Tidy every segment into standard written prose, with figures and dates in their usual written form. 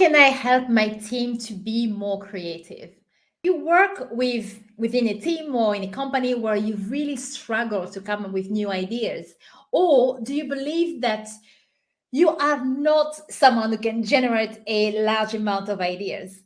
can I help my team to be more creative? You work within a team or in a company where you really struggle to come up with new ideas? Or do you believe that you are not someone who can generate a large amount of ideas?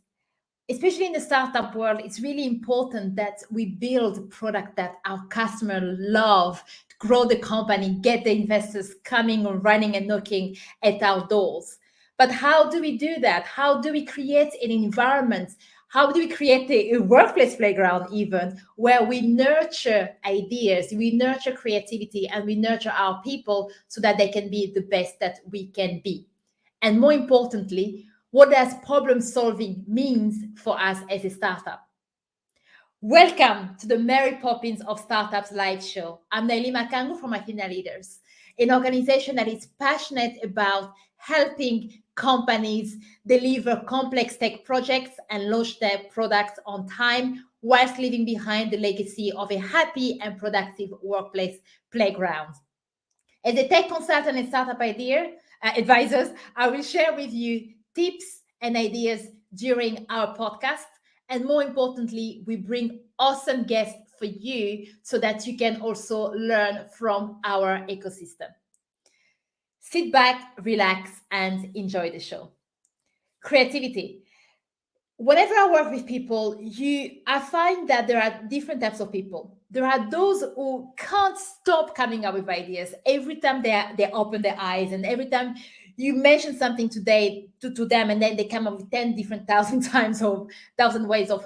Especially in the startup world, it's really important that we build a product that our customers love, grow the company, get the investors coming or running and knocking at our doors. But how do we do that? How do we create an environment? How do we create a workplace playground even where we nurture ideas, we nurture creativity, and we nurture our people so that they can be the best that we can be? And more importantly, what does problem solving means for us as a startup? Welcome to the Mary Poppins of Startups live show. I'm Naily Makangu from Athena Leaders, an organization that is passionate about helping companies deliver complex tech projects and launch their products on time whilst leaving behind the legacy of a happy and productive workplace playground. As a tech consultant and startup advisors, I will share with you tips and ideas during our podcast. And more importantly, we bring awesome guests for you so that you can also learn from our ecosystem. Sit back, relax, and enjoy the show. Creativity. Whenever I work with people, I find that there are different types of people. There are those who can't stop coming up with ideas every time they open their eyes, and every time you mention something today to them, and then they come up with 10 different thousand ways of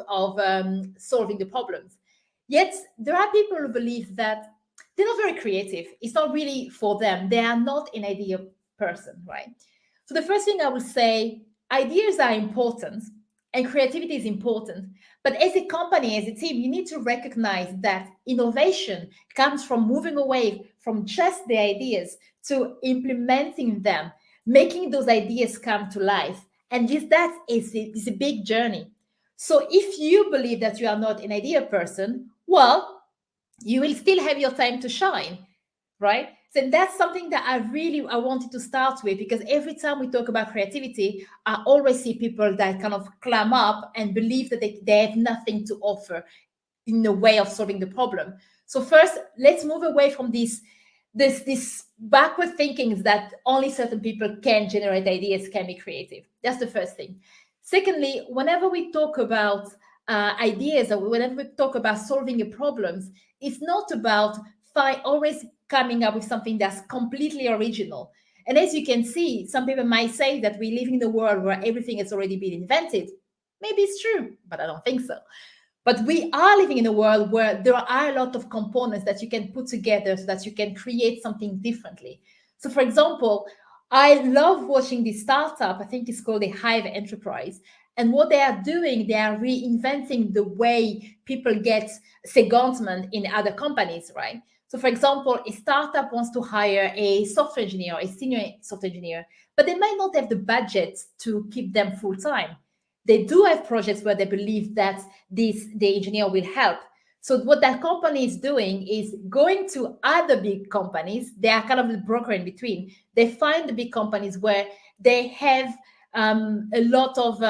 solving the problems. Yet there are people who believe that they're not very creative. It's not really for them. They are not an idea person, right? So the first thing I will say, ideas are important. And creativity is important. But as a company, as a team, you need to recognize that innovation comes from moving away from just the ideas to implementing them, making those ideas come to life. And that is a big journey. So if you believe that you are not an idea person, well, you will still have your time to shine, right? So that's something that I wanted to start with, because every time we talk about creativity, I always see people that kind of clam up and believe that they have nothing to offer in the way of solving the problem. So first, let's move away from this backward thinking that only certain people can generate ideas, can be creative. That's the first thing. Secondly, whenever we talk about ideas, or whenever we talk about solving your problems, it's not about always coming up with something that's completely original. And as you can see, some people might say that we live in a world where everything has already been invented. Maybe it's true, but I don't think so. But we are living in a world where there are a lot of components that you can put together so that you can create something differently. So for example, I love watching this startup. I think it's called a Hive Enterprise. And what they are doing, they are reinventing the way people get secondment in other companies, right? So for example, a startup wants to hire a software engineer, a senior software engineer, but they might not have the budget to keep them full time. They do have projects where they believe that the engineer will help. So what that company is doing is going to other big companies. They are kind of the broker in between. They find the big companies where they have a lot of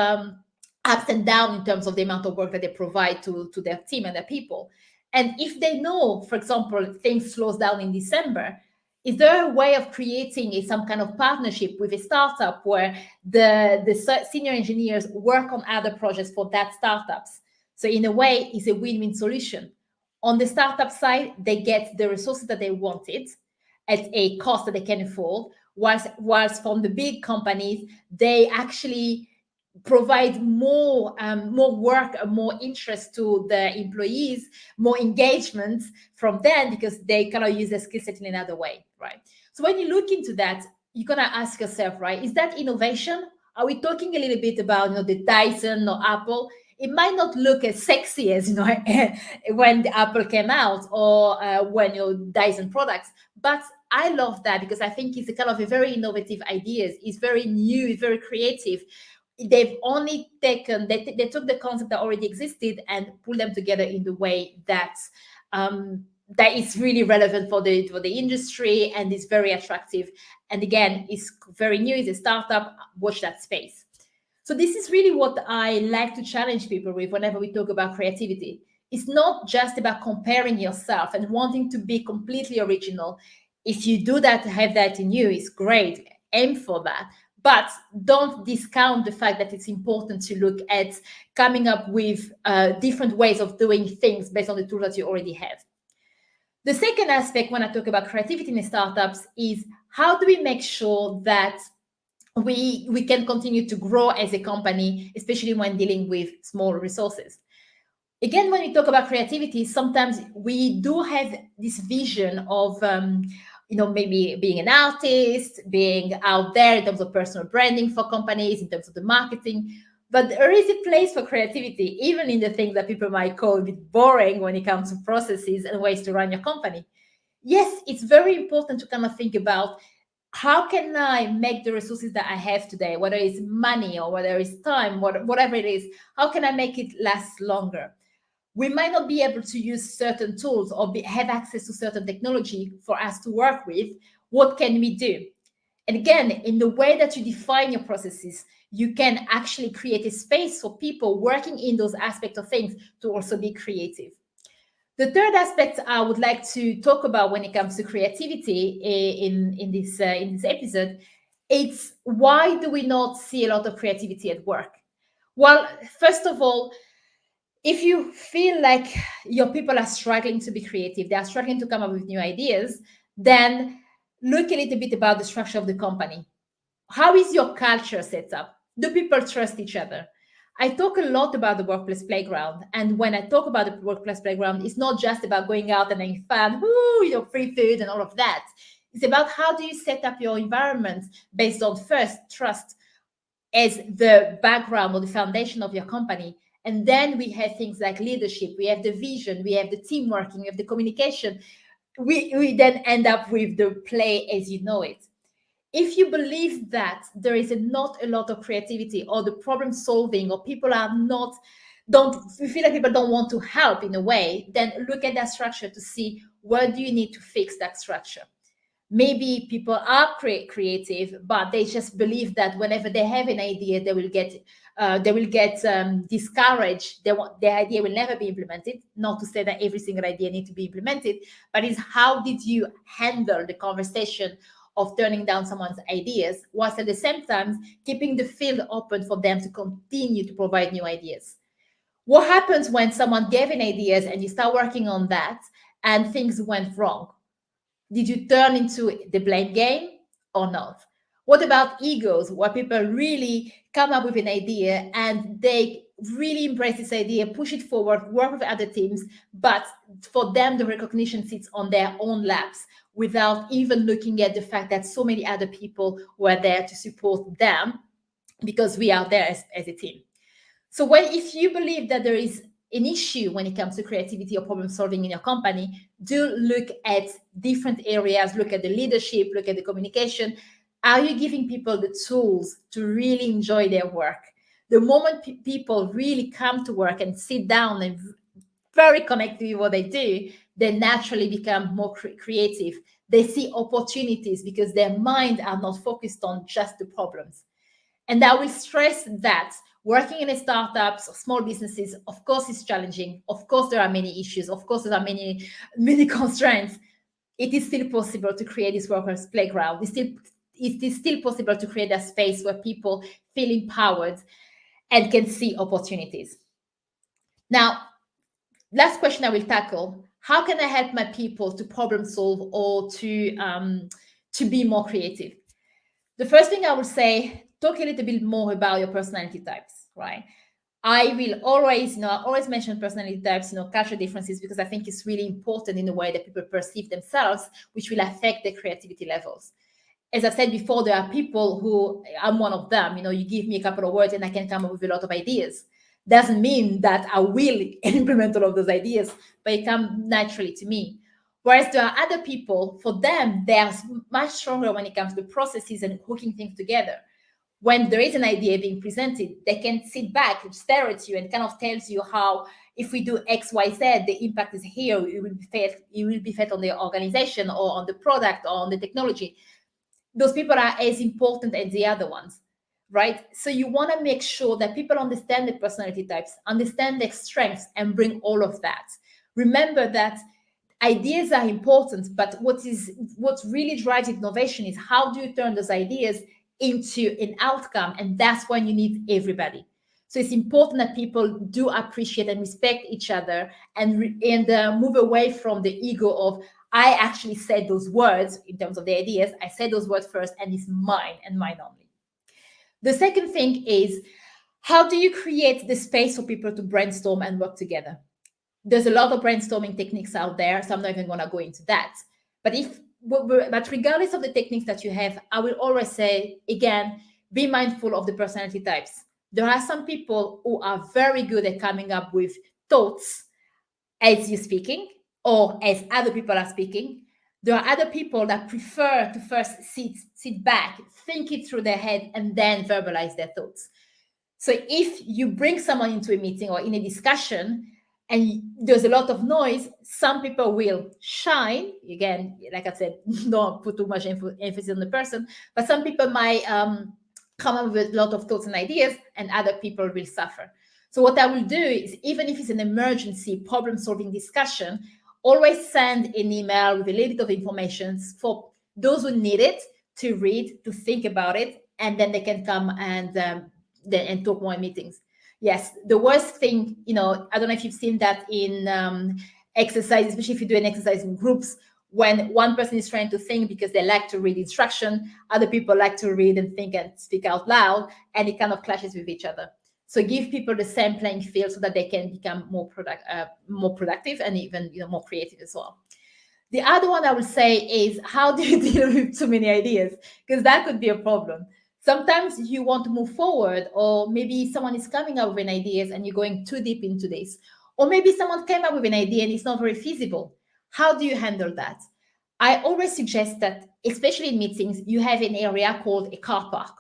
ups and downs in terms of the amount of work that they provide to their team and their people. And if they know, for example, things slows down in December, is there a way of creating some kind of partnership with a startup where the senior engineers work on other projects for that startups? So in a way, it's a win-win solution. On the startup side, they get the resources that they wanted at a cost that they can afford, whilst from the big companies, they actually provide more work, more interest to the employees, more engagement from them, because they kind of use their skill set in another way, right? So when you look into that, you're gonna ask yourself, right, is that innovation? Are we talking a little bit about the Dyson or Apple? It might not look as sexy as when the Apple came out, or when Dyson products, but I love that because I think it's a kind of a very innovative ideas. It's very new, it's very creative. They've only taken, they took the concept that already existed and pulled them together in the way that that is really relevant for the industry and is very attractive. And again, it's very new, it's a startup. Watch that space. So this is really what I like to challenge people with whenever we talk about creativity. It's not just about comparing yourself and wanting to be completely original. If you do that, have that in you, it's great. Aim for that. But don't discount the fact that it's important to look at coming up with different ways of doing things based on the tools that you already have. The second aspect when I talk about creativity in startups is how do we make sure that we can continue to grow as a company, especially when dealing with small resources. Again, when we talk about creativity, sometimes we do have this vision of maybe being an artist, being out there in terms of personal branding for companies, in terms of the marketing. But there is a place for creativity, even in the things that people might call a bit boring when it comes to processes and ways to run your company. Yes, it's very important to kind of think about how can I make the resources that I have today, whether it's money or whether it's time, whatever it is, how can I make it last longer? We might not be able to use certain tools or have access to certain technology for us to work with. What can we do? And again, in the way that you define your processes, you can actually create a space for people working in those aspects of things to also be creative. The third aspect I would like to talk about when it comes to creativity in this episode, it's why do we not see a lot of creativity at work? Well, first of all, if you feel like your people are struggling to be creative, they are struggling to come up with new ideas, then look a little bit about the structure of the company. How is your culture set up? Do people trust each other? I talk a lot about the workplace playground. And when I talk about the workplace playground, it's not just about going out and having fun, free food and all of that. It's about how do you set up your environment based on first trust as the background or the foundation of your company. And then we have things like leadership, we have the vision, we have the team working, we have the communication. We then end up with the play as you know it. If you believe that there is not a lot of creativity or the problem solving, or people are not, you feel like people don't want to help in a way, then look at that structure to see where do you need to fix that structure. Maybe people are creative, but they just believe that whenever they have an idea, they will get discouraged. Their idea will never be implemented. Not to say that every single idea needs to be implemented, but it's how did you handle the conversation of turning down someone's ideas, whilst at the same time keeping the field open for them to continue to provide new ideas. What happens when someone gave an ideas and you start working on that and things went wrong? Did you turn into the blame game or not? What about egos, where people really come up with an idea and they really embrace this idea, push it forward, work with other teams, but for them, the recognition sits on their own laps without even looking at the fact that so many other people were there to support them because we are there as a team. So if you believe that there is an issue when it comes to creativity or problem solving in your company, do look at different areas, look at the leadership, look at the communication. Are you giving people the tools to really enjoy their work? The moment people really come to work and sit down and very connected with what they do, they naturally become more creative. They see opportunities because their mind are not focused on just the problems. And I will stress that working in startups or small businesses, of course, is challenging. Of course, there are many issues. Of course, there are many constraints. It is still possible to create this workers' playground. It is still possible to create a space where people feel empowered and can see opportunities. Now, last question I will tackle: how can I help my people to problem solve or to be more creative? The first thing I would say, talk a little bit more about your personality types, right? I will always mention personality types, cultural differences, because I think it's really important in the way that people perceive themselves, which will affect their creativity levels. As I said before, there are people who, I'm one of them, you give me a couple of words and I can come up with a lot of ideas. Doesn't mean that I will implement all of those ideas, but it comes naturally to me. Whereas there are other people, for them, they are much stronger when it comes to processes and hooking things together. When there is an idea being presented, they can sit back, stare at you, and kind of tells you how, if we do X, Y, Z, the impact is here. It will be felt on the organization or on the product or on the technology. Those people are as important as the other ones. right? So you want to make sure that people understand the personality types, understand their strengths, and bring all of that. Remember that ideas are important, but what really drives innovation is how do you turn those ideas into an outcome, and that's when you need everybody. So it's important that people do appreciate and respect each other, and move away from the ego of I actually said those words in terms of the ideas. I said those words first, and it's mine and mine only. The second thing is, how do you create the space for people to brainstorm and work together? There's a lot of brainstorming techniques out there, so I'm not even going to go into that. But regardless of the techniques that you have, I will always say, again, be mindful of the personality types. There are some people who are very good at coming up with thoughts as you're speaking or as other people are speaking. There are other people that prefer to first sit back, think it through their head, and then verbalize their thoughts. So if you bring someone into a meeting or in a discussion and there's a lot of noise, some people will shine. Again, like I said, don't put too much emphasis on the person, but some people might come up with a lot of thoughts and ideas, and other people will suffer. So what I will do is, even if it's an emergency problem-solving discussion, always send an email with a little bit of information for those who need it to read, to think about it, and then they can come and talk more in meetings. Yes, the worst thing, I don't know if you've seen that in exercise, especially if you do an exercise in groups, when one person is trying to think because they like to read instruction, other people like to read and think and speak out loud, and it kind of clashes with each other. So give people the same playing field so that they can become more productive and even more creative as well. The other one I would say is, how do you deal with too many ideas? Because that could be a problem. Sometimes you want to move forward, or maybe someone is coming up with an idea and you're going too deep into this. Or maybe someone came up with an idea and it's not very feasible. How do you handle that? I always suggest that, especially in meetings, you have an area called a car park.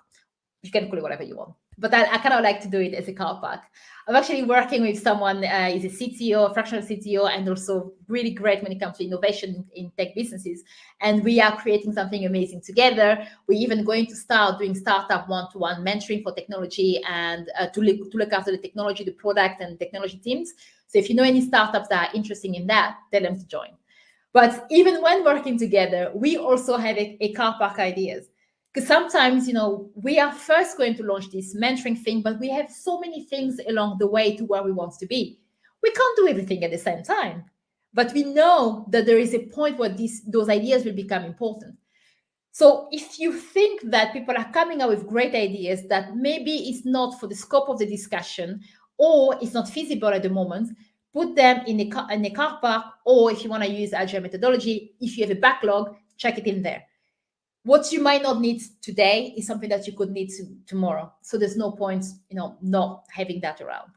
You can call it whatever you want, but I kind of like to do it as a car park. I'm actually working with someone, is a CTO, a fractional CTO, and also really great when it comes to innovation in tech businesses. And we are creating something amazing together. We're even going to start doing startup one-to-one mentoring for technology and to look after the technology, the product and technology teams. So if you know any startups that are interested in that, tell them to join. But even when working together, we also have a car park ideas. Because sometimes, we are first going to launch this mentoring thing, but we have so many things along the way to where we want to be. We can't do everything at the same time, but we know that there is a point where those ideas will become important. So if you think that people are coming up with great ideas that maybe it's not for the scope of the discussion, or it's not feasible at the moment, put them in a car park, or if you want to use agile methodology, if you have a backlog, check it in there. What you might not need today is something that you could need tomorrow. So there's no point, not having that around.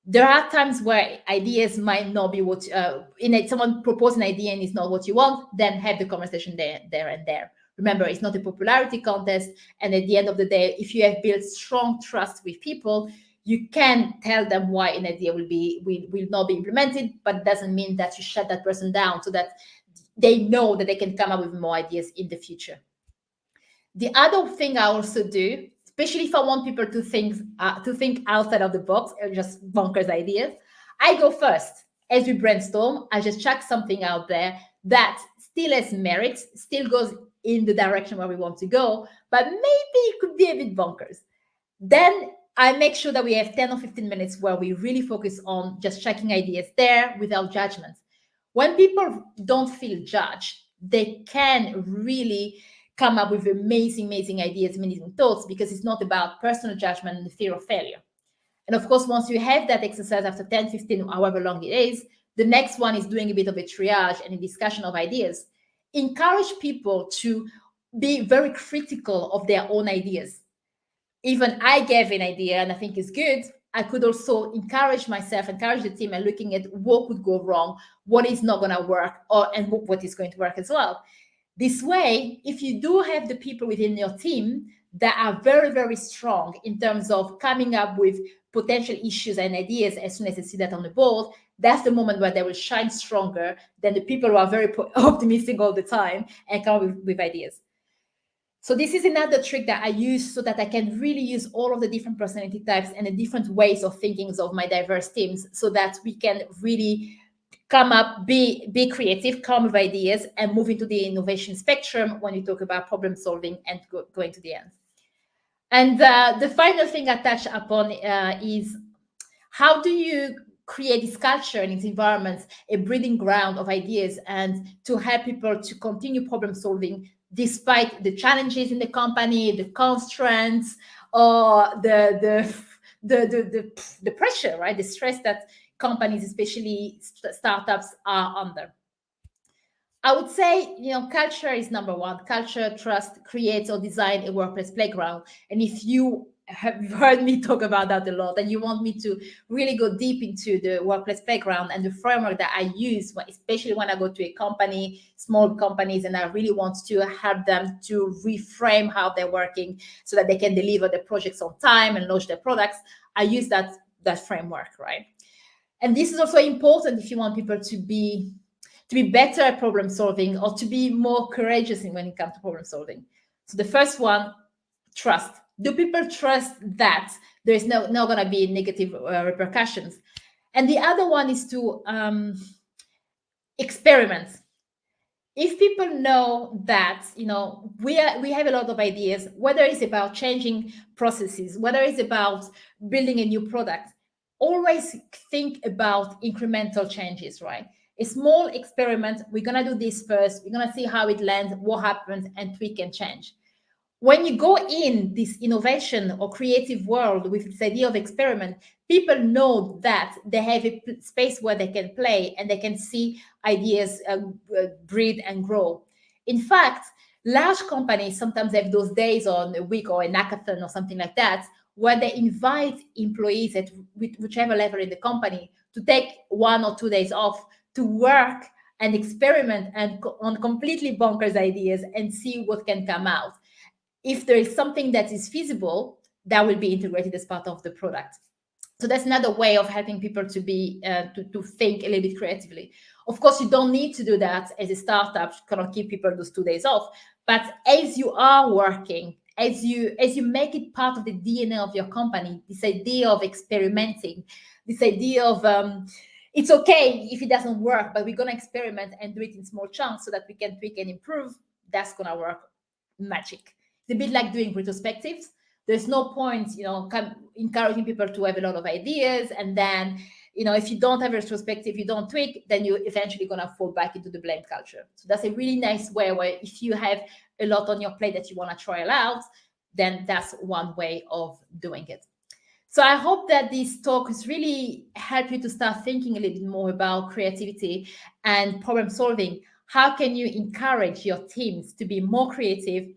There are times where ideas might not be what, someone proposes an idea and it's not what you want, then have the conversation there and there. Remember, it's not a popularity contest. And at the end of the day, if you have built strong trust with people, you can tell them why an idea will not be implemented, but it doesn't mean that you shut that person down, so that they know that they can come up with more ideas in the future. The other thing I also do, especially if I want people to think outside of the box or just bonkers ideas, I go first. As we brainstorm, I just chuck something out there that still has merit, still goes in the direction where we want to go, but maybe it could be a bit bonkers. Then I make sure that we have 10 or 15 minutes where we really focus on just checking ideas there without judgment. When people don't feel judged, they can really come up with amazing ideas, amazing thoughts, because it's not about personal judgment and the fear of failure. And of course, once you have that exercise after 10, 15, however long it is, the next one is doing a bit of a triage and a discussion of ideas. Encourage people to be very critical of their own ideas. Even I gave an idea and I think it's good, I could also encourage the team, and looking at what could go wrong, what is not going to work, and what is going to work as well. This way, if you do have the people within your team that are very, very strong in terms of coming up with potential issues and ideas as soon as they see that on the board, that's the moment where they will shine stronger than the people who are very optimistic all the time and come up with ideas. So this is another trick that I use so that I can really use all of the different personality types and the different ways of thinking of my diverse teams, so that we can really come up, be creative, come with ideas, and move into the innovation spectrum when you talk about problem solving and going to the end. And the final thing I touch upon is how do you create this culture and these environments, a breeding ground of ideas, and to help people to continue problem solving despite the challenges in the company, the constraints, or the pressure, right? The stress that companies, especially startups, are under. I would say, culture is number one. Culture, trust, creates or design a workplace playground. And if you have heard me talk about that a lot, and you want me to really go deep into the workplace playground and the framework that I use, especially when I go to a company, small companies, and I really want to help them to reframe how they're working so that they can deliver the projects on time and launch their products, I use that framework, right? And this is also important if you want people to be better at problem solving, or to be more courageous when it comes to problem solving. So the first one, trust. Do people trust that there's not going to be negative repercussions? And the other one is to experiment. If people know that, we have a lot of ideas, whether it's about changing processes, whether it's about building a new product, always think about incremental changes, right? A small experiment, we're going to do this first, we're going to see how it lands, what happens, and tweak and change. When you go in this innovation or creative world with this idea of experiment, people know that they have a space where they can play and they can see ideas breed and grow. In fact, large companies sometimes have those days on a week or a hackathon or something like that, where they invite employees at whichever level in the company to take 1 or 2 days off to work and experiment and on completely bonkers ideas and see what can come out. If there is something that is feasible, that will be integrated as part of the product. So that's another way of helping people to be to think a little bit creatively. Of course, you don't need to do that as a startup. You cannot give people those 2 days off. But as you are working, as you make it part of the DNA of your company, this idea of experimenting, this idea of it's okay if it doesn't work, but we're going to experiment and do it in small chunks so that we can tweak and improve. That's going to work magic. It's a bit like doing retrospectives. There's no point, encouraging people to have a lot of ideas, and then, if you don't have a retrospective, you don't tweak, then you're eventually going to fall back into the blame culture. So that's a really nice way where if you have a lot on your plate that you want to trial out, then that's one way of doing it. So I hope that this talk has really helped you to start thinking a little bit more about creativity and problem solving. How can you encourage your teams to be more creative,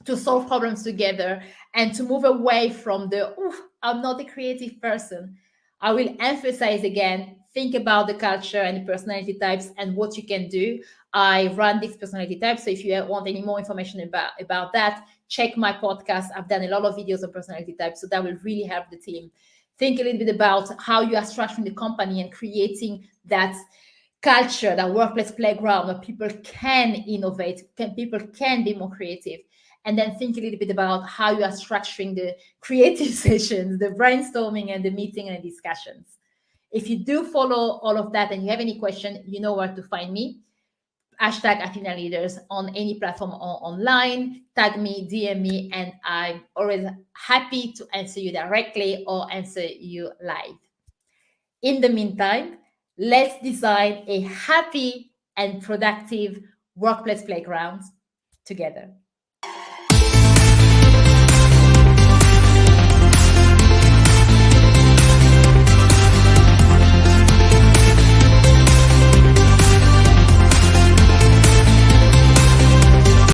to solve problems together, and to move away from I'm not a creative person. I will emphasize again, think about the culture and the personality types and what you can do. I run these personality types. So if you want any more information about that, check my podcast. I've done a lot of videos on personality types. So that will really help the team. Think a little bit about how you are structuring the company and creating that culture, that workplace playground where people can innovate, people can be more creative. And then think a little bit about how you are structuring the creative sessions, the brainstorming and the meeting and the discussions. If you do follow all of that and you have any question, you know where to find me. Hashtag Athena Leaders on any platform or online. Tag me, DM me, and I'm always happy to answer you directly or answer you live. In the meantime, let's design a happy and productive workplace playground together.